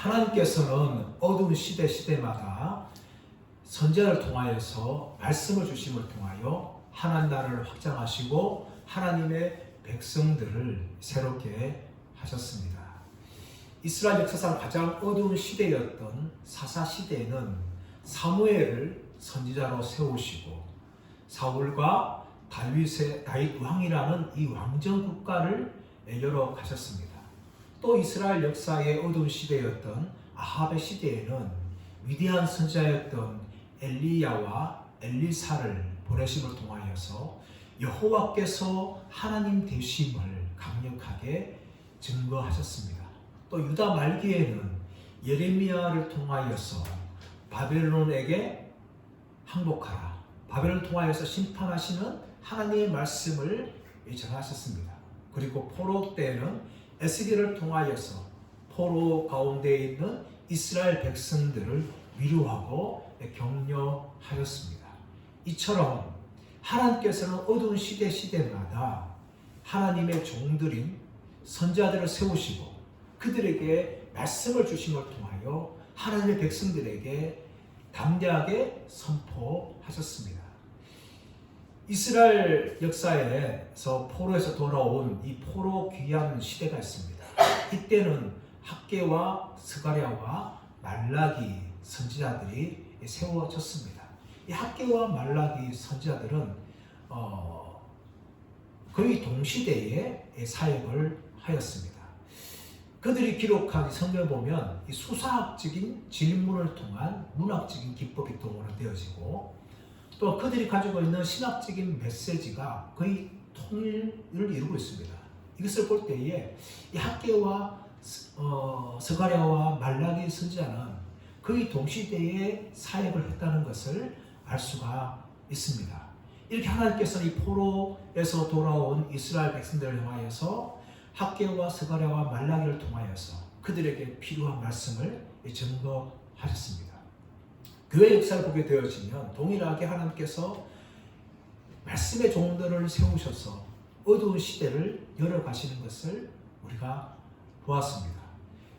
하나님께서는 어두운 시대마다 선지자를 통하여서 말씀을 주심을 통하여 하나님 나라를 확장하시고 하나님의 백성들을 새롭게 하셨습니다. 이스라엘 역사상 가장 어두운 시대였던 사사 시대에는 사무엘을 선지자로 세우시고 사울과 다윗 왕이라는 이 왕정 국가를 열어가셨습니다. 또 이스라엘 역사의 어두운 시대였던 아합의 시대에는 위대한 선지자였던 엘리야와 엘리사를 보내심을 통하여서 여호와께서 하나님 되심을 강력하게 증거하셨습니다. 또 유다 말기에는 예레미야를 통하여서 바벨론에게 항복하라, 바벨론을 통하여서 심판하시는 하나님의 말씀을 전하셨습니다. 그리고 포로 때에는 에스겔을 통하여서 포로 가운데 있는 이스라엘 백성들을 위로하고 격려하였습니다. 이처럼 하나님께서는 어두운 시대마다 하나님의 종들인 선지자들을 세우시고 그들에게 말씀을 주심을 통하여 하나님의 백성들에게 담대하게 선포하셨습니다. 이스라엘 역사에서 포로에서 돌아온 이 포로 귀환 시대가 있습니다. 이때는 학개와 스가랴와 말라기 선지자들이 세워졌습니다. 이 학개와 말라기 선지자들은 거의 동시대에 사역을 하였습니다. 그들이 기록한 성경을 보면 이 수사학적인 질문을 통한 문학적인 기법이 동원되어지고 또 그들이 가지고 있는 신학적인 메시지가 거의 통일을 이루고 있습니다. 이것을 볼 때에 이 학개와 스가랴와 말라기 선지자는 거의 동시대에 사역을 했다는 것을 알 수가 있습니다. 이렇게 하나님께서는 이 포로에서 돌아온 이스라엘 백성들을 향하여서 학개와 스가랴와 말라기를 통하여서 그들에게 필요한 말씀을 증거하셨습니다. 교회 역사를 보게 되어지면 동일하게 하나님께서 말씀의 종들을 세우셔서 어두운 시대를 열어가시는 것을 우리가 보았습니다.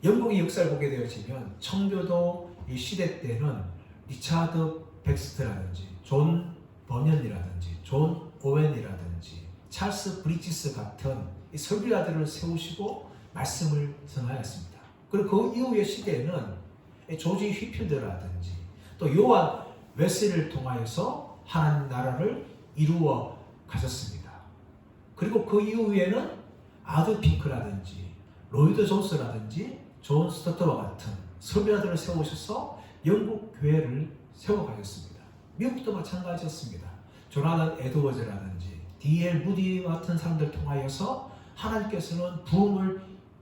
영국의 역사를 보게 되어지면 청교도 이 시대 때는 리차드 백스트라든지 존 버년이라든지 존 오웬이라든지 찰스 브리지스 같은 이 설교자들을 세우시고 말씀을 전하였습니다. 그리고 그 이후의 시대에는 조지 휘필드라든지 또 요한 웨슬리를 통하여서 하나님 나라를 이루어 가셨습니다. 그리고 그 이후에는 아드 핑크라든지 로이드 존스라든지 존 스토트와 같은 설교자들을 세우셔서 영국 교회를 세워가셨습니다. 미국도 마찬가지였습니다. 조나단 에드워즈라든지 D.L. 무디 같은 사람들 통하여서 하나님께서는 부흥을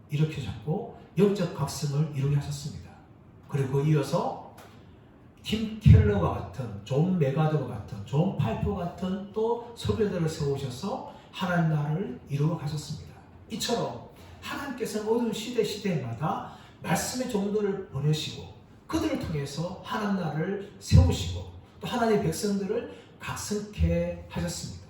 일으키셨고 영적 각성을 이루게 하셨습니다. 그리고 이어서 팀 켈러와 같은, 존 메가더와 같은, 존 파이퍼 같은 또 설교자들을 세우셔서 하나님 나라를 이루어 가셨습니다. 이처럼 하나님께서는 어두운 시대마다 말씀의 종들을 보내시고 그들을 통해서 하나님 나라를 세우시고 또 하나님의 백성들을 각성케 하셨습니다.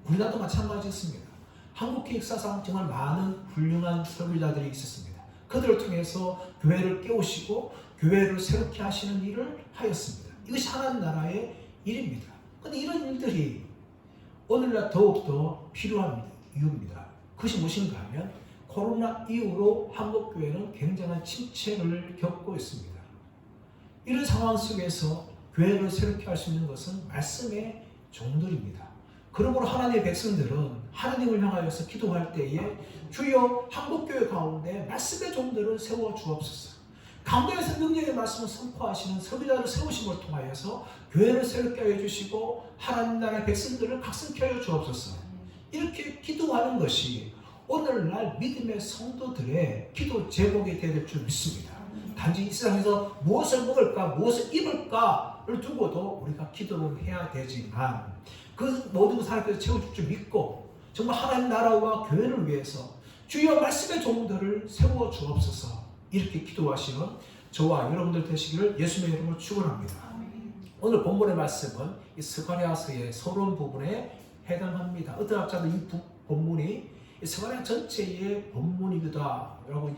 우리나라도 마찬가지였습니다. 한국 역사상 정말 많은 훌륭한 설교자들이 있었습니다. 그들을 통해서 교회를 깨우시고 교회를 새롭게 하시는 일을 하였습니다. 이것이 하나님 나라의 일입니다. 그런데 이런 일들이 오늘날 더욱더 필요한 이유입니다. 그것이 무엇인가 하면 코로나 이후로 한국교회는 굉장한 침체를 겪고 있습니다. 이런 상황 속에서 교회를 새롭게 할 수 있는 것은 말씀의 종들입니다. 그러므로 하나님의 백성들은 하나님을 향하여서 기도할 때에 주여 한국교회 가운데 말씀의 종들을 세워 주옵소서. 강단에서 능력의 말씀을 선포하시는 설교자를 세우심을 통하여서 교회를 새롭게 하여 주시고 하나님 나라의 백성들을 각성케 하여 주옵소서. 이렇게 기도하는 것이 오늘날 믿음의 성도들의 기도 제목이 될 줄 믿습니다. 단지 이 세상에서 무엇을 먹을까, 무엇을 입을까를 두고도 우리가 기도를 해야 되지만 그 모든 것을 하나님께서 채워줄 줄 믿고 정말 하나님 나라와 교회를 위해서 주여 말씀의 종들을 세워 주옵소서 이렇게 기도하시는 저와 여러분들 되시기를 예수님의 이름으로 축원합니다. 오늘 본문의 말씀은 이 스가랴서의 서론 부분에 해당합니다. 어떤 학자는 이 본문이 스가랴 전체의 본문이기도라고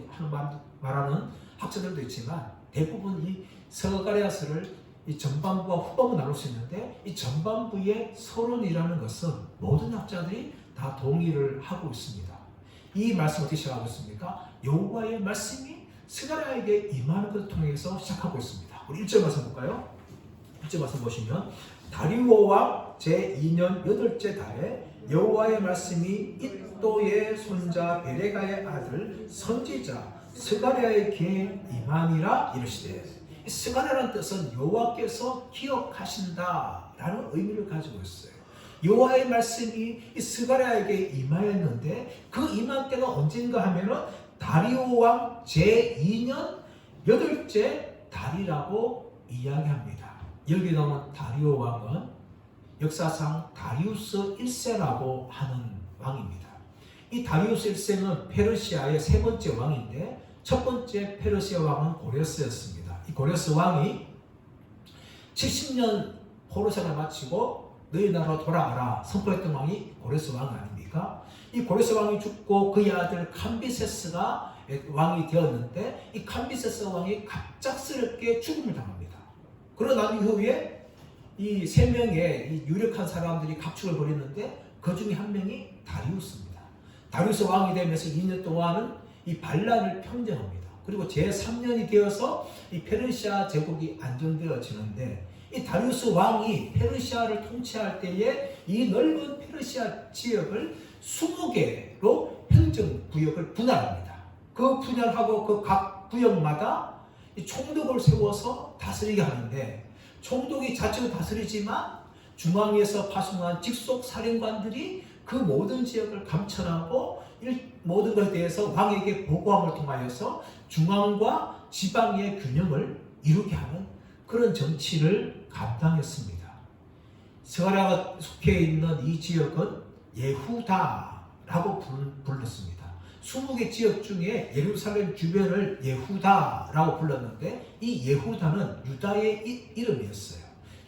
말하는 학자들도 있지만 대부분 이 스가랴서를 이 전반부와 후반부 나눌 수 있는데 이 전반부의 서론이라는 것은 모든 학자들이 다 동의를 하고 있습니다. 이 말씀 어떻게 시작하고 있습니까? 여호와의 말씀이 스가랴에게 임하는 것을 통해서 시작하고 있습니다. 우리 1절 말씀 볼까요? 1절 말씀 보시면 다리오 왕 제2년 8째 달에 여호와의 말씀이 id도의 손자 베레가의 아들 선지자 스가랴에게 임하니라 이르시되, 스가랴라는 뜻은 여호와께서 기억하신다라는 의미를 가지고 있어요. 여호와의 말씀이 스가랴에게 임하였는데 그 임한 때가 언젠가 하면은 다리오 왕 제2년 8째 달이라고 이야기합니다. 여기 나오는 다리오 왕은 역사상 다리우스 1세라고 하는 왕입니다. 이 다리우스 1세는 페르시아의 세 번째 왕인데 첫 번째 페르시아 왕은 고레스였습니다. 이 고레스 왕이 70년 포로생을 마치고 너희 나라로 돌아가라 선포했던 왕이 고레스 왕 아닙니까? 이 고레스 왕이 죽고 그의 아들 캄비세스가 왕이 되었는데 이 캄비세스 왕이 갑작스럽게 죽음을 당합니다. 그러고 난 이후에 이 세 명의 이 유력한 사람들이 갑축을 벌였는데 그 중에 한 명이 다리우스입니다. 다리우스 왕이 되면서 2년 동안은 이 반란을 평정합니다. 그리고 제3년이 되어서 이 페르시아 제국이 안정되어지는데 이 다리우스 왕이 페르시아를 통치할 때에 이 넓은 페르시아 지역을 20개로 행정구역을 분할합니다. 그 분할하고 그 각 구역마다 이 총독을 세워서 다스리게 하는데 총독이 자치로 다스리지만 중앙에서 파송한 직속 사령관들이 그 모든 지역을 감찰하고 모든 것에 대해서 왕에게 보고함을 통하여서 중앙과 지방의 균형을 이루게 하는 그런 정치를 감당했습니다. 스가랴가 속해 있는 이 지역은 예후다라고 불렀습니다. 20개 지역 중에 예루살렘 주변을 예후다라고 불렀는데 이 예후다는 유다의 이름이었어요.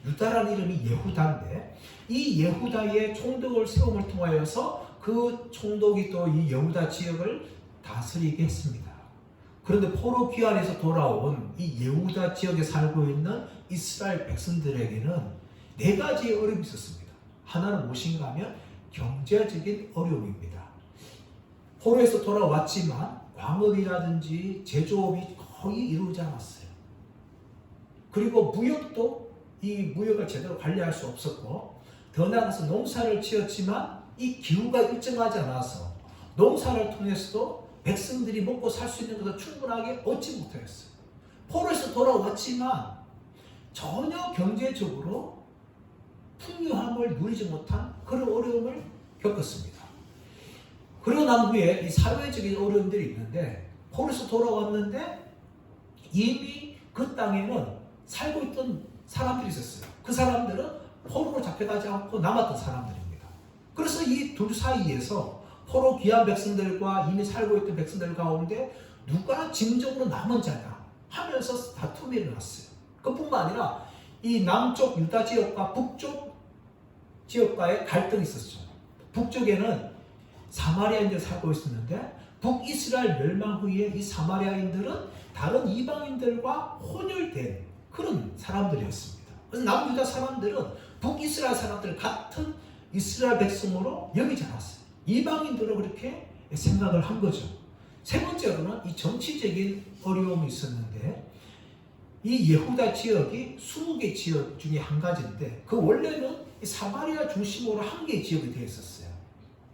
유다라는 이름이 예후다인데 이 예후다의 총독을 세움을 통하여서 그 총독이 또 이 예후다 지역을 다스리게 했습니다. 그런데 포로 귀환에서 돌아온 이 예후다 지역에 살고 있는 이스라엘 백성들에게는 4가지의 어려움이 있었습니다. 하나는 무엇인가 하면 경제적인 어려움입니다. 포로에서 돌아왔지만 광업이라든지 제조업이 거의 이루어지지 않았어요. 그리고 무역도 이 무역을 제대로 관리할 수 없었고 더 나아가서 농사를 지었지만 이 기후가 일정하지 않아서 농사를 통해서도 백성들이 먹고 살 수 있는 것을 충분하게 얻지 못하였어요. 포로에서 돌아왔지만 전혀 경제적으로 풍요함을 누리지 못한 그런 어려움을 겪었습니다. 그러고 난 후에 이 사회적인 어려움들이 있는데 포로에서 돌아왔는데 이미 그 땅에는 살고 있던 사람들이 있었어요. 그 사람들은 포로로 잡혀가지 않고 남았던 사람들입니다. 그래서 이 둘 사이에서 포로 귀한 백성들과 이미 살고 있던 백성들 가운데 누가 진정으로 남은 자냐 하면서 다툼이 일어났어요. 그뿐만 아니라 이 남쪽 유다 지역과 북쪽 지역과의 갈등이 있었죠. 북쪽에는 사마리아인들이 살고 있었는데 북이스라엘 멸망 후에 이 사마리아인들은 다른 이방인들과 혼혈된 그런 사람들이었습니다. 그래서 남유다 사람들은 북이스라엘 사람들 같은 이스라엘 백성으로 여기지 않았어요. 이방인들로 그렇게 생각을 한 거죠. 세 번째로는 이 정치적인 어려움이 있었는데 이 예후다 지역이 20개 지역 중에 한 가지인데 그 원래는 이 사마리아 중심으로 한 개의 지역이 되어 있었어요.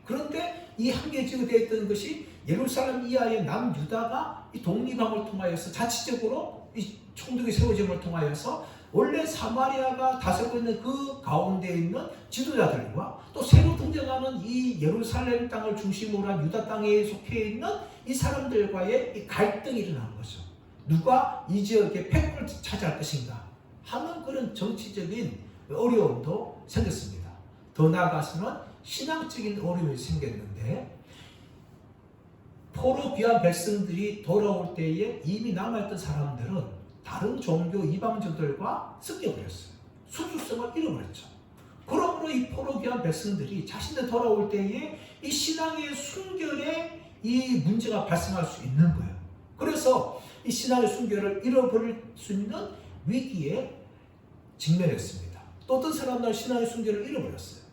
그런데 이 한 개의 지역이 되어 있던 것이 예루살렘 이하의 남유다가 이 독립함을 통하여서 자치적으로 이 총독이 세워짐을 통하여서 원래 사마리아가 다스리고 있는 그 가운데 있는 지도자들과 또 새로 등장하는 이 예루살렘 땅을 중심으로 한 유다 땅에 속해 있는 이 사람들과의 이 갈등이 일어난 거죠. 누가 이 지역의 패권을 차지할 것인가 하는 그런 정치적인 어려움도 생겼습니다. 더 나아가서는 신앙적인 어려움이 생겼는데 포로 귀한 백성들이 돌아올 때에 이미 남아있던 사람들은 다른 종교 이방인들과 섞여버렸어요. 수주성을 잃어버렸죠. 그러므로 이 포로기한 백성들이 자신들 돌아올 때에 이 신앙의 순결에 이 문제가 발생할 수 있는 거예요. 그래서 이 신앙의 순결을 잃어버릴 수 있는 위기에 직면했습니다. 또 어떤 사람들은 신앙의 순결을 잃어버렸어요.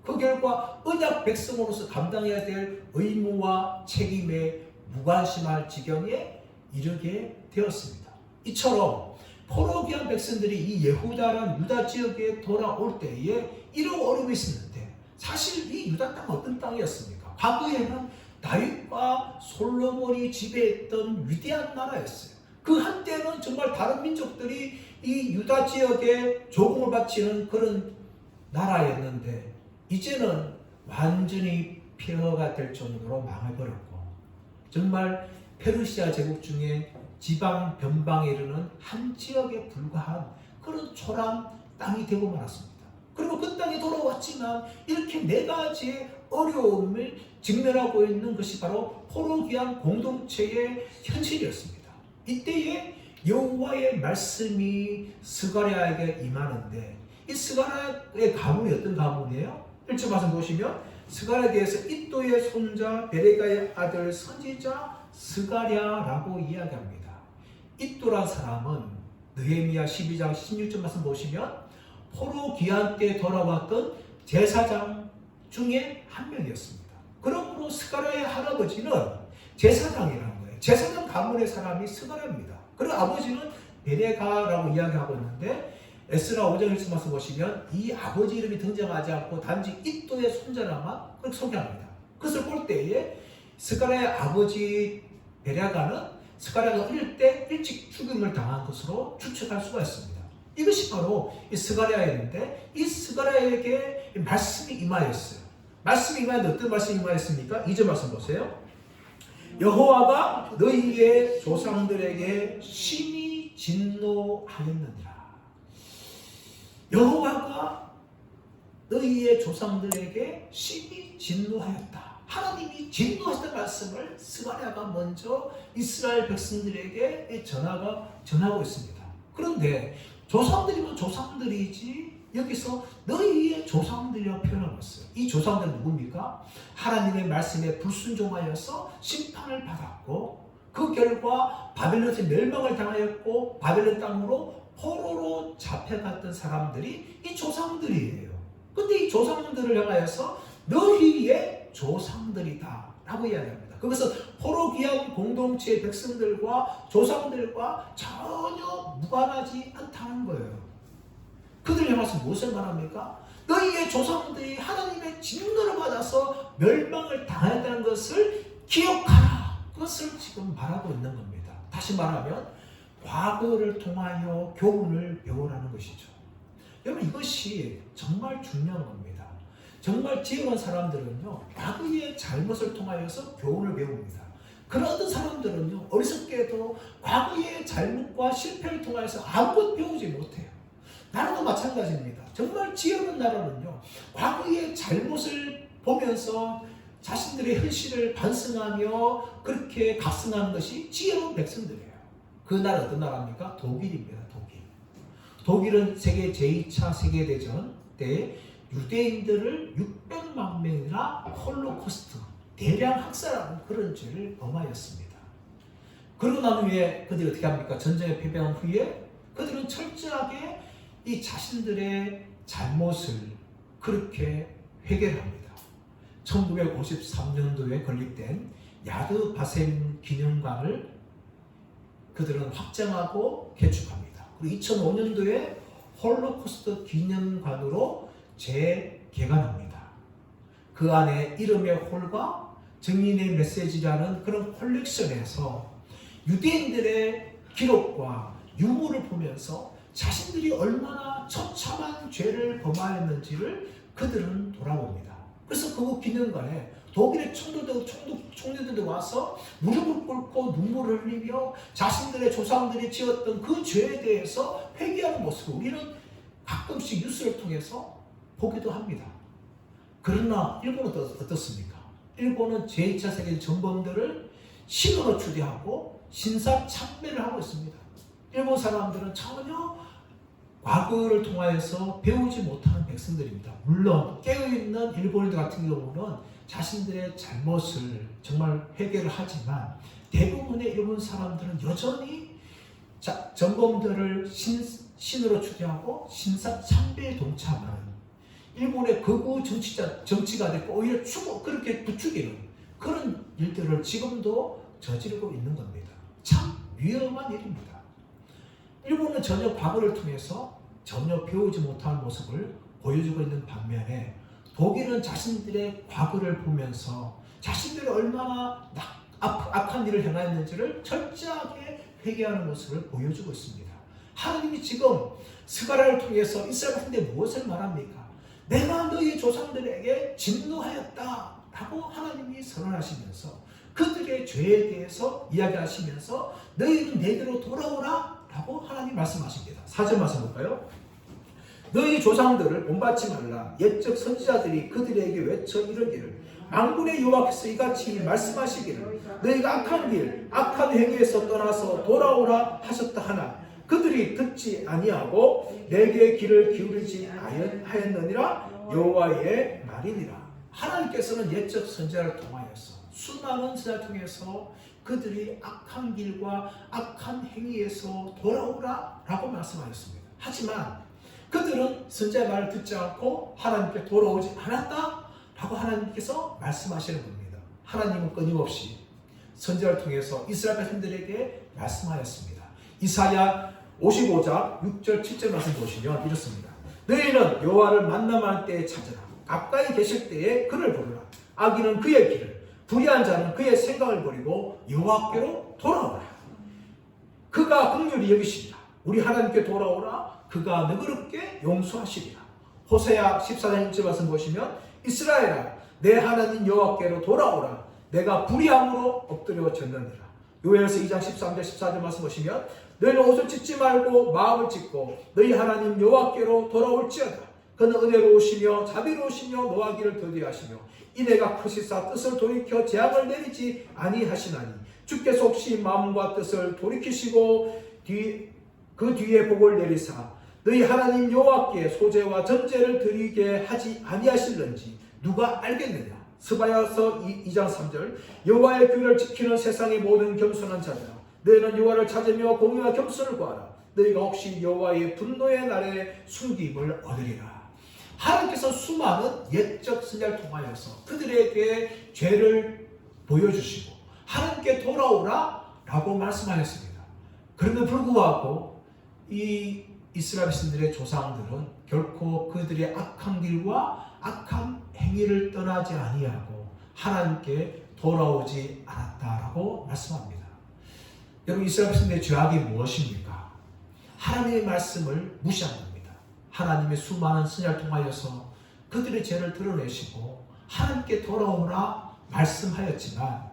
그 결과 언약 백성으로서 감당해야 될 의무와 책임에 무관심할 지경에 이르게 되었습니다. 이처럼 포로기한 백성들이 이 예후다라는 유다 지역에 돌아올 때에 이런 어려움이 있었는데, 사실 이 유다 땅은 어떤 땅이었습니까? 과거에는 다윗과 솔로몬이 지배했던 위대한 나라였어요. 그 한때는 정말 다른 민족들이 이 유다 지역에 조공을 바치는 그런 나라였는데, 이제는 완전히 폐허가 될 정도로 망해버렸고, 정말 페르시아 제국 중에 지방 변방에 이르는 한 지역에 불과한 그런 초란 땅이 되고 말았습니다. 그리고 그 땅에 돌아왔지만 이렇게 네 가지의 어려움을 직면하고 있는 것이 바로 포로기한 공동체의 현실이었습니다. 이때에 여호와의 말씀이 스가랴에게 임하는데, 이 스가랴의 가문이 어떤 가문이에요? 1절 말씀 보시면 스가랴에 대해서 id도의 손자 베레가의 아들 선지자 스가랴라고 이야기합니다. id도란 사람은 느헤미야 12장 16절 말씀 보시면 포로 귀환 때 돌아왔던 제사장 중에 한 명이었습니다. 그러므로 스가랴의 할아버지는 제사장이라는 거예요. 제사장 가문의 사람이 스가랴입니다. 그리고 아버지는 베레가라고 이야기하고 있는데, 에스라 5장 1절 말씀 보시면 이 아버지 이름이 등장하지 않고 단지 id도의 손자라만 그렇게 소개합니다. 그것을 볼 때에 스가랴의 아버지 베레가는 스가랴가 어릴 때 일찍 죽임을 당한 것으로 추측할 수가 있습니다. 이것이 바로 이 스가랴였는데, 이 스가랴에게 말씀이 임하였어요. 말씀이 임하였는데 어떤 말씀이 임하였습니까? 2절 말씀 보세요. 여호와가 너희의 조상들에게 심히 진노하였느니라. 여호와가 너희의 조상들에게 심히 진노하였다. 하나님이 진노하셨다는 말씀을 스가랴가 먼저 이스라엘 백성들에게 전하고 있습니다. 그런데 조상들이면 조상들이지, 여기서 너희의 조상들이라고 표현하고 있어요. 이 조상들은 누굽니까? 하나님의 말씀에 불순종하여서 심판을 받았고, 그 결과 바벨론에서 멸망을 당하였고 바벨론 땅으로 포로로 잡혀갔던 사람들이 이 조상들이에요. 근데 이 조상들을 향하여서 너희의 조상들이다 라고 이야기합니다. 그것은 포로 귀한 공동체의 백성들과 조상들과 전혀 무관하지 않다는 거예요. 그들을 향해서 무엇을 말합니까? 너희의 조상들이 하나님의 진노를 받아서 멸망을 당했다는 것을 기억하라. 그것을 지금 말하고 있는 겁니다. 다시 말하면 과거를 통하여 교훈을 배우라는 것이죠. 여러분, 이것이 정말 중요한 겁니다. 정말 지혜로운 사람들은요, 과거의 잘못을 통하여서 교훈을 배웁니다. 그런 어떤 사람들은요, 어리석게도 과거의 잘못과 실패를 통해서 아무것도 배우지 못해요. 나라도 마찬가지입니다. 정말 지혜로운 나라는요, 과거의 잘못을 보면서 자신들의 현실을 반성하며 그렇게 각성하는 것이 지혜로운 백성들이에요. 그 나라 어떤 나라입니까? 독일입니다. 독일은 세계 제2차 세계대전 때 유대인들을 600만 명이나 홀로코스트, 대량 학살하는 그런 죄를 범하였습니다. 그러고 난 후에 그들이 어떻게 합니까? 전쟁에 패배한 후에 그들은 철저하게 이 자신들의 잘못을 그렇게 회개합니다. 1953년도에 건립된 야드 바셈 기념관을 그들은 확장하고 개축합니다. 그리고 2005년도에 홀로코스트 기념관으로 재개관합니다. 그 안에 이름의 홀과 증인의 메시지라는 그런 컬렉션에서 유대인들의 기록과 유물을 보면서 자신들이 얼마나 처참한 죄를 범하였는지를 그들은 돌아봅니다. 그래서 그 기념관에 독일의 총리들도 와서 무릎을 꿇고 눈물을 흘리며 자신들의 조상들이 지었던 그 죄에 대해서 회개하는 모습을 우리는 가끔씩 뉴스를 통해서 보기도 합니다. 그러나 일본은 어떻습니까? 일본은 제2차 세계 전범들을 신으로 추대하고 신사 참배를 하고 있습니다. 일본 사람들은 전혀 과거를 통하여서 배우지 못하는 백성들입니다. 물론 깨어있는 일본인들 같은 경우는 자신들의 잘못을 정말 회개를 하지만 대부분의 일본 사람들은 여전히 전범들을 신으로 추대하고 신사참배에 동참하는 일본의 극우 정치가 되고 오히려 그렇게 부추기는 그런 일들을 지금도 저지르고 있는 겁니다. 참 위험한 일입니다. 일본은 전혀 과거를 통해서 전혀 배우지 못한 모습을 보여주고 있는 반면에 독일은 자신들의 과거를 보면서 자신들이 얼마나 악한 일을 행하였는지를 철저하게 회개하는 모습을 보여주고 있습니다. 하나님이 지금 스가랴를 통해서 이스라엘 백성들에게 무엇을 말합니까? 내가 너희 조상들에게 진노하였다 라고 하나님이 선언하시면서 그들의 죄에 대해서 이야기하시면서 너희는 내게로 돌아오라 라고 하나님 말씀하십니다. 4절 말씀 볼까요? 너희 조상들을 본받지 말라. 옛적 선지자들이 그들에게 외쳐 이르기를 만군의 여호와께서 이같이 말씀하시기를 너희가 악한 길 악한 행위에서 떠나서 돌아오라 하셨다 하나 그들이 듣지 아니하고 내게 귀를 기울이지 하였느니라 여호와의 말이니라. 하나님께서는 옛적 선지자를 통하여서 수많은 선지자를 통해서 그들이 악한 길과 악한 행위에서 돌아오라 라고 말씀하셨습니다. 하지만 그들은 선지자의 말을 듣지 않고 하나님께 돌아오지 않았다 라고 하나님께서 말씀하시는 겁니다. 하나님은 끊임없이 선지자를 통해서 이스라엘 백성들에게 말씀하였습니다. 이사야 55장 6절 7절 말씀 보시면 이렇습니다. 너희는 여호와를 만남할 때에 찾으라. 가까이 계실 때에 그를 부르라. 악인은 그의 길을 불의한 자는 그의 생각을 버리고 여호와께로 돌아오라. 그가 긍휼히 여기시리라. 우리 하나님께 돌아오라. 그가 너그럽게 용서하시리라. 호세아 14장 1절 말씀 보시면 이스라엘아 내 하나님 여호와께로 돌아오라. 내가 불의함으로 엎드려 졌느니라. 요엘서 2장 13절 14절 말씀 보시면 너희는 옷을 찢지 말고 마음을 찢고 너희 하나님 여호와께로 돌아올지어다. 그는 은혜로우시며 자비로우시며 노하기를 더디하시며 이내가 크시사 뜻을 돌이켜 재앙을 내리지 아니하시나니 주께서 혹시 마음과 뜻을 돌이키시고 그 뒤에 복을 내리사 너희 하나님 여호와께 소제와 전제를 드리게 하지 아니하실는지 누가 알겠느냐. 스바야서 2장 3절 여호와의 규례를 지키는 세상의 모든 겸손한 자들아 너희는 여호와를 찾으며 공의와 겸손을 구하라. 너희가 혹시 여호와의 분노의 날에 숨김을 얻으리라. 하나님께서 수많은 옛적 선지자를 통하여서 그들에게 죄를 보여주시고 하나님께 돌아오라 라고 말씀하셨습니다. 그럼에도 불구하고 이 이스라엘 백성들의 조상들은 결코 그들의 악한 길과 악한 행위를 떠나지 아니하고 하나님께 돌아오지 않았다라고 말씀합니다. 여러분 이스라엘 백성들의 죄악이 무엇입니까? 하나님의 말씀을 무시한 겁니다. 하나님의 수많은 선지자를 통하여서 그들의 죄를 드러내시고 하나님께 돌아오라 말씀하였지만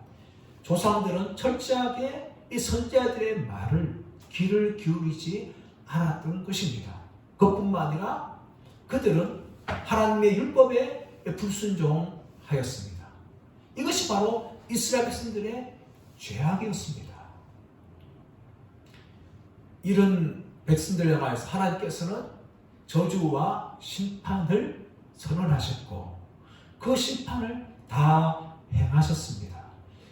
조상들은 철저하게 이 선지자들의 말을 귀를 기울이지 않았던 것입니다. 그것뿐만 아니라 그들은 하나님의 율법에 불순종하였습니다. 이것이 바로 이스라엘 백성들의 죄악이었습니다. 이런 백성들을 향하여서 하나님께서는 저주와 심판을 선언하셨고 그 심판을 다 행하셨습니다.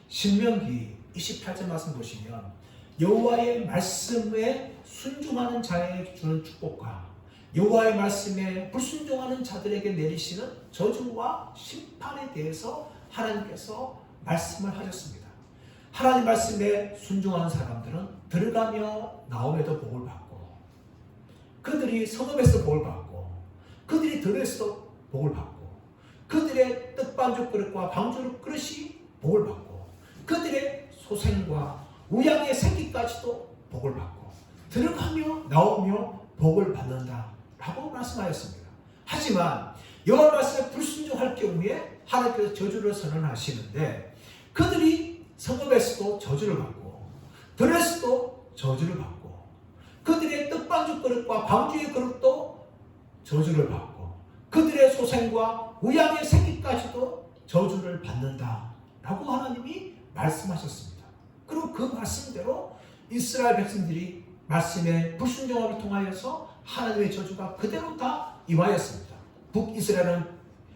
신명기 28절 말씀 보시면 여호와의 말씀에 순종하는 자에게 주는 축복과 여호와의 말씀에 불순종하는 자들에게 내리시는 저주와 심판에 대해서 하나님께서 말씀을 하셨습니다. 하나님 말씀에 순종하는 사람들은 들어가며 나오면도 복을 받고 그들이 성읍에서 복을 받고 그들이 들에서 복을 받고 그들의 떡반죽 그릇과 방주룩 그릇이 복을 받고 그들의 소생과 우양의 새끼까지도 복을 받고 들어가며 나오며 복을 받는다라고 말씀하였습니다. 하지만 여호와 말씀에 불순종할 경우에 하나님께서 저주를 선언하시는데 그들이 성읍에서도 저주를 받고 들에서도 저주를 받고 그들의 떡반죽 그릇과 방주의 그릇도 저주를 받고 그들의 소생과 우양의 새끼까지도 저주를 받는다라고 하나님이 말씀하셨습니다. 그리고 그 말씀대로 이스라엘 백성들이 말씀에 불순종함을 통하여서 하나님의 저주가 그대로 다 임하였습니다. 북이스라엘은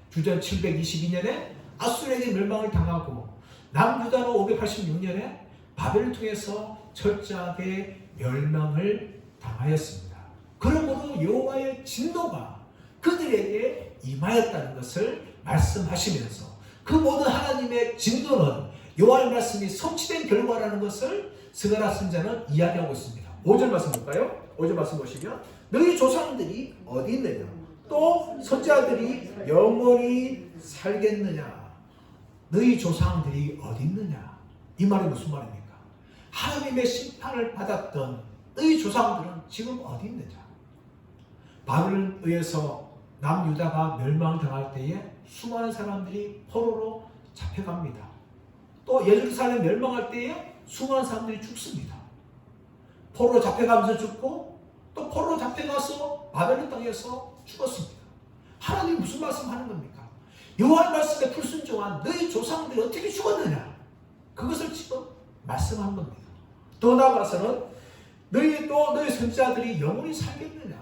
주전 722년에 아수르에게 멸망을 당하고 남유다는 586년에 바벨을 통해서 철저하게 멸망을 당하였습니다. 그러므로 여호와의 진노가 그들에게 임하였다는 것을 말씀하시면서 그 모든 하나님의 진노는 여호와의 말씀이 성취된 결과라는 것을 스가랴 선지자는 이야기하고 있습니다. 5절 말씀 볼까요? 5절 말씀 보시면 너희 조상들이 어디 있느냐? 또 선지자들이 영원히 살겠느냐? 너희 조상들이 어디 있느냐? 이 말이 무슨 말입니까? 하나님의 심판을 받았던 너희 조상들은 지금 어디 있느냐? 바벨론에 의해서 남유다가 멸망을 당할 때에 수많은 사람들이 포로로 잡혀갑니다. 또 예루살렘 멸망할 때에 수많은 사람들이 죽습니다. 포로로 잡혀가면서 죽고 또 포로로 잡혀가서 바벨론 땅에서 죽었습니다. 하나님이 무슨 말씀하는 겁니까? 여호와의 말씀에 불순종한 너희 조상들이 어떻게 죽었느냐? 그것을 지금 말씀하는 겁니다. 더 나아가서는 너희 선지자들이 영원히 살겠느냐?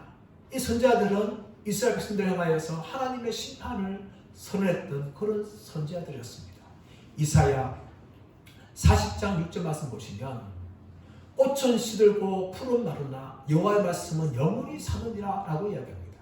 이 선지자들은 이스라엘 백성들을 향하여서 하나님의 심판을 선언했던 그런 선지자들이었습니다. 이사야 40장 6절 말씀 보시면 꽃은 시들고 풀은 마르나 여호와의 말씀은 영원히 사느니라 라고 이야기합니다.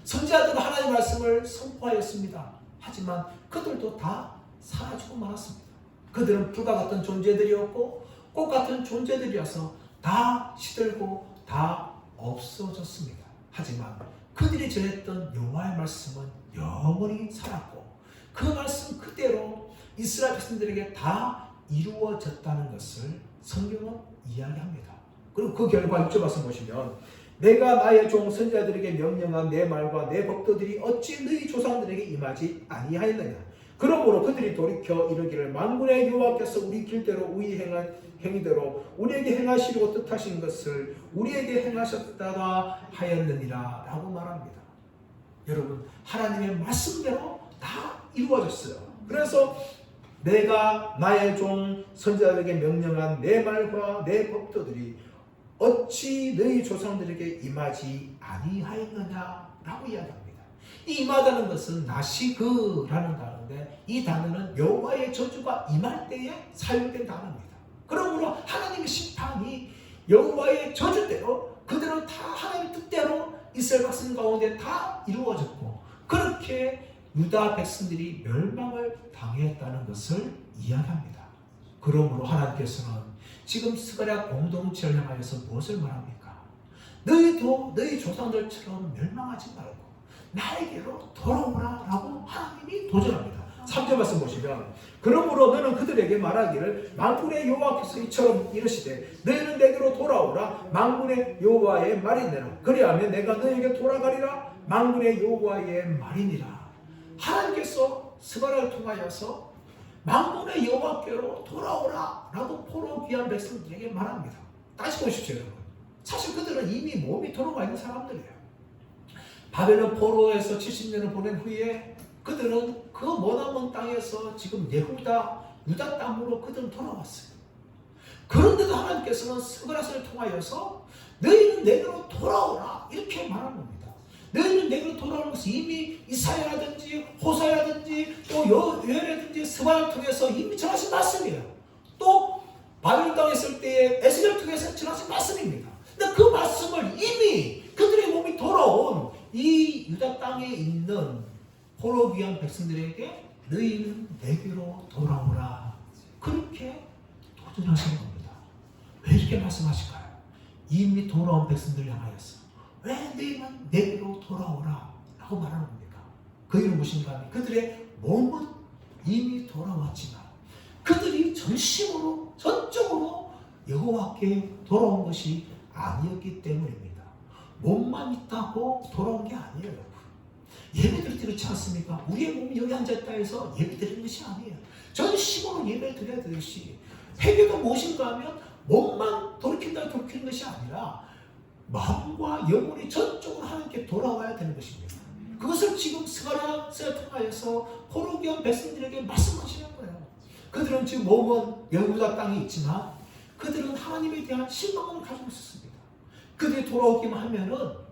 선지자들은 하나님의 말씀을 선포하였습니다. 하지만 그들도 다 사라지고 말았습니다. 그들은 불과 같은 존재들이었고 꽃 같은 존재들이어서 다 시들고 다 없어졌습니다. 하지만 그들이 전했던 여호와의 말씀은 영원히 살았고 그 말씀 그대로 이스라엘 백성들에게 다 이루어졌다는 것을 성경은 이야기합니다. 그리고 그 결과 6절 말씀 보시면 내가 나의 종 선지자들에게 명령한 내 말과 내 법도들이 어찌 너희 조상들에게 임하지 아니하였느냐? 그러므로 그들이 돌이켜 이르기를 만군의 여호와께서 우리 길대로 우리 행한 행위대로 우리에게 행하시려고 뜻하신 것을 우리에게 행하셨다가 하였느니라 라고 말합니다. 여러분 하나님의 말씀대로 다 이루어졌어요. 그래서 내가 나의 종 선지자들에게 명령한 내 말과 내 법도들이 어찌 너희 조상들에게 임하지 아니하였느냐 라고 이야기합니다. 이 임하다는 것은 나시그라는 단어인데 이 단어는 여호와의 저주가 임할 때에 사용된 단어입니다. 그러므로 하나님의 심판이 여호와의 저주대로 그대로 다 하나님의 뜻대로 이스라엘 백성 가운데 다 이루어졌고 그렇게 유다 백성들이 멸망을 당했다는 것을 이야기합니다. 그러므로 하나님께서는 지금 스가랴 공동체를 향하여서 무엇을 말합니까? 너희도 너희 조상들처럼 멸망하지 말고 나에게로 돌아오라 라고 하나님이 도전합니다. 3절 말씀 보시면 그러므로 너는 그들에게 말하기를 만군의 여호와께서 이처럼 이르시되 너희는 내게로 돌아오라 만군의 여호와의 말이니라 그리하면 내가 너희에게 돌아가리라 만군의 여호와의 말이니라. 하나님께서 스가랴를 통하여서 만군의 여호와께로 돌아오라 라고 포로 귀한 백성들에게 말합니다. 다시 보십시오 여러분. 사실 그들은 이미 몸이 돌아가 있는 사람들이에요. 바벨론 포로에서 70년을 보낸 후에 그들은 그 머나먼 땅에서 지금 유다 땅으로 그들은 돌아왔어요. 그런데도 하나님께서는 스가랴서를 통하여서 너희는 내게로 돌아오라 이렇게 말하는 겁니다. 너희는 내게로 돌아오는 것은 이미 이사야라든지 호사야라든지 또 요엘이라든지 스가랴를 통해서 이미 전하신 말씀이에요. 또 바벨론 땅에 있을 때에 에스겔을 통해서 전하신 말씀입니다. 근데 그 말씀을 이미 그들의 몸이 돌아온 이 유다 땅에 있는 포로 귀한 백성들에게 너희는 내게로 돌아오라 그렇게 도전하시는 겁니다. 왜 이렇게 말씀하실까요? 이미 돌아온 백성들을 향하여서 왜 너희는 내게로 돌아오라 라고 말하는 겁니까? 그 이유는 무엇인가 하면 그들의 몸은 이미 돌아왔지만 그들이 전적으로 여호와께 돌아온 것이 아니었기 때문입니다. 몸만 있다고 돌아온 게 아니에요. 예배드릴 때 그렇지 않습니까? 우리의 몸이 여기 앉았다 해서 예배드리는 것이 아니에요. 전심으로 예배를 드려야 되듯이 회개가 무엇인가 하면 몸만 돌이키는 것이 아니라 마음과 영혼이 전적으로 하나님께 돌아와야 되는 것입니다. 그것을 지금 스가랴서를 통하여서 포로 귀한 백성들에게 말씀하시는 거예요. 그들은 지금 몸은 여호다 땅에 있지만 그들은 하나님에 대한 신망을 가지고 있었습니다. 그들이 돌아오기만 하면은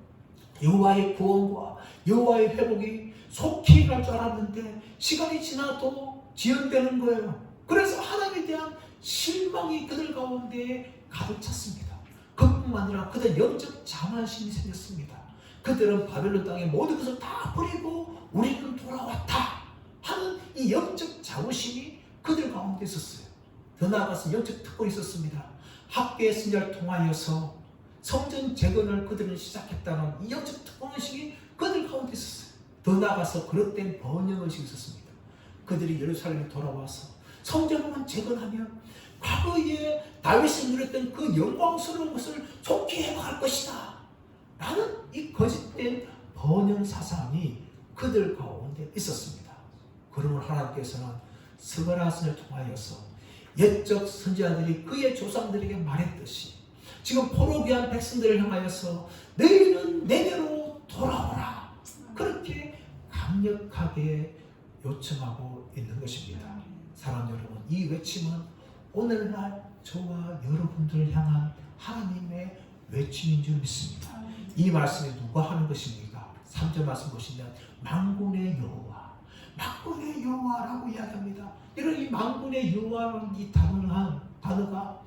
여호와의 구원과 여호와의 회복이 속히 갈 줄 알았는데 시간이 지나도 지연되는 거예요. 그래서 하나님에 대한 실망이 그들 가운데 가득 찼습니다. 그뿐만 아니라 그들 영적 자만심이 생겼습니다. 그들은 바벨론 땅에 모든 것을 다 버리고 우리는 돌아왔다 하는 이 영적 자부심이 그들 가운데 있었어요. 더 나아가서 영적 특권이 있었습니다. 학계의 승리를 통하여서 성전 재건을 그들은 시작했다는 이 영적 특권의식이 그들 가운데 있었어요. 더 나아가서 그릇된 번영의식이 있었습니다. 그들이 예루살렘에 돌아와서 성전만 재건하면 과거에 다윗이 누렸던 그 영광스러운 것을 속히 회복할 것이다 라는 이 거짓된 번영 사상이 그들 가운데 있었습니다. 그러면 하나님께서는 스가랴서를 통하여서 옛적 선지자들이 그의 조상들에게 말했듯이 지금 포로기한 백성들을 향하여서 너희는 내게로 돌아오라 그렇게 강력하게 요청하고 있는 것입니다. 사랑하는 여러분, 이 외침은 오늘날 저와 여러분들을 향한 하나님의 외침인 줄 믿습니다. 이 말씀이 누가 하는 것입니까? 3절 말씀 보시면 만군의 여호와, 만군의 여호와라고 이야기합니다. 이런 이 만군의 여호와라는 이 단어가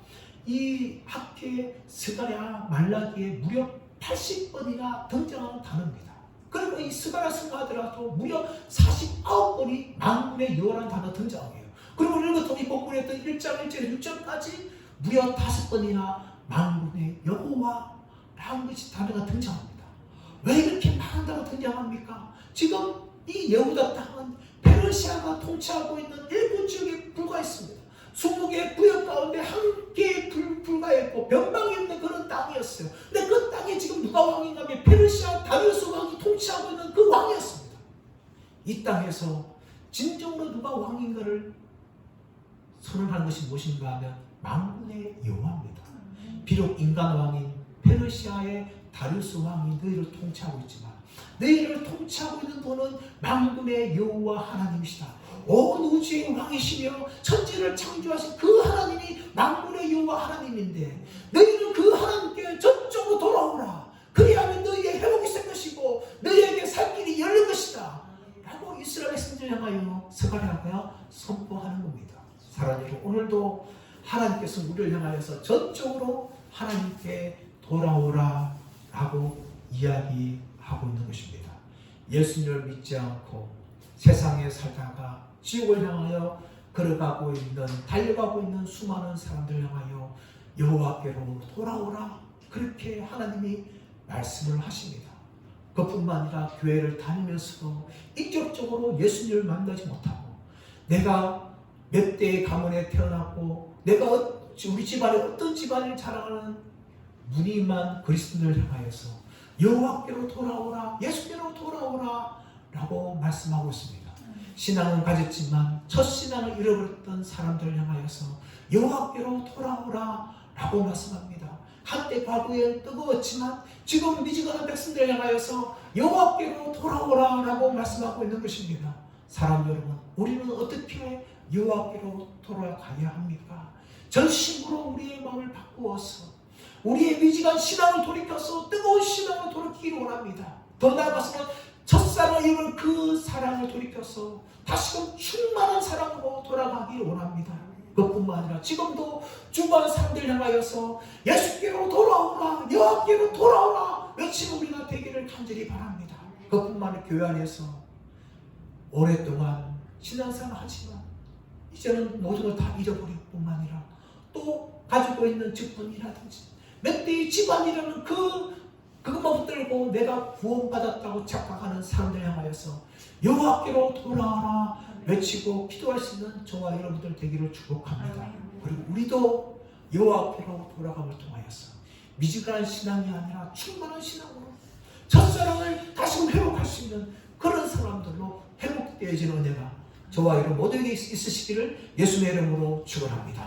이 학계, 스가랴, 말라기에 무려 80번이나 등장하는 단어입니다. 그리고 이 스가랴 승하더라도 무려 49번이 만군의 여호와라는 단어가 등장해요. 그리고 이런 것 통해 본문에 했던 1장 1절에 6절까지 무려 5번이나 만군의 여호와라는 것이 단어가 등장합니다. 왜 이렇게 많은 단어가 등장합니까? 지금 이 여후다 땅은 페르시아가 통치하고 있는 일부 지역에 불과했습니다. 20개의 구역 가운데 한 개에 불과했고 변방이 없는 그런 땅이었어요. 근데 그 땅에 지금 누가 왕인가 하면 페르시아 다리우스 왕이 통치하고 있는 그 왕이었습니다. 이 땅에서 진정으로 누가 왕인가를 선언하는 것이 무엇인가 하면 만군의 여호와입니다. 비록 인간 왕인 페르시아의 다리우스 왕이 너희를 통치하고 있지만 너희를 통치하고 있는 분은 만군의 여호와 하나님이시다. 온 우주의 왕이시며 천지를 창조하신 그 하나님이 만군의 여호와 하나님인데 너희는 그 하나님께 전적으로 돌아오라. 그리하면 너희의 회복이 있을 것이고 너희에게 살 길이 열릴 것이다 라고 이스라엘 백성들 향하여 스가랴가 선포하는 겁니다. 사랑하는 여러분, 오늘도 하나님께서 우리를 향하여서 전적으로 하나님께 돌아오라 라고 이야기하고 있는 것입니다. 예수님을 믿지 않고 세상에 살다가 지옥을 향하여 걸어가고 있는, 달려가고 있는 수많은 사람들 향하여 여호와께로 돌아오라 그렇게 하나님이 말씀을 하십니다. 그뿐만 아니라 교회를 다니면서도 인격적으로 예수님을 만나지 못하고 내가 몇 대의 가문에 태어났고 내가 우리 집안에 어떤 집안을 자랑하는 무늬만 그리스도인을 향하여서 여호와께로 돌아오라, 예수께로 돌아오라 라고 말씀하고 있습니다. 신앙은 가졌지만 첫 신앙을 잃어버렸던 사람들을 향하여서 여호와께로 돌아오라 라고 말씀합니다. 한때 과거에 뜨거웠지만 지금 미지근한 백성들을 향하여서 여호와께로 돌아오라 라고 말씀하고 있는 것입니다. 사람 여러분, 우리는 어떻게 여호와께로 돌아가야 합니까? 전심으로 우리의 마음을 바꾸어서 우리의 미지간 신앙을 돌이켜서 뜨거운 신앙을 돌이키기를 원합니다. 더 나아가서는 첫사랑을 입은 그 사랑을 돌이켜서 다시금 충만한 사랑으로 돌아가기를 원합니다. 그것뿐만 아니라 지금도 주변 사람들 향하여서 예수께로 돌아오라, 여호와께로 돌아오라 외치는 우리가 되기를 간절히 바랍니다. 그것뿐만 아니라 교회 안에서 오랫동안 신앙생활 하지만 이제는 모든 걸 다 잃어버릴 뿐만 아니라 또 가지고 있는 직분이라든지 몇 대의 집안이라는 그것만 붙들고 내가 구원받았다고 착각하는 사람들 향하여서 여호와께로 돌아와라 외치고 기도할 수 있는 저와 여러분들 되기를 축복합니다. 그리고 우리도 여호와께로 돌아감을 통하여서 미지근한 신앙이 아니라 충만한 신앙으로 첫사랑을 다시금 회복할 수 있는 그런 사람들로 회복되어지는 은혜가 저와 여러분 모두에게 있으시기를 예수님의 이름으로 축원합니다.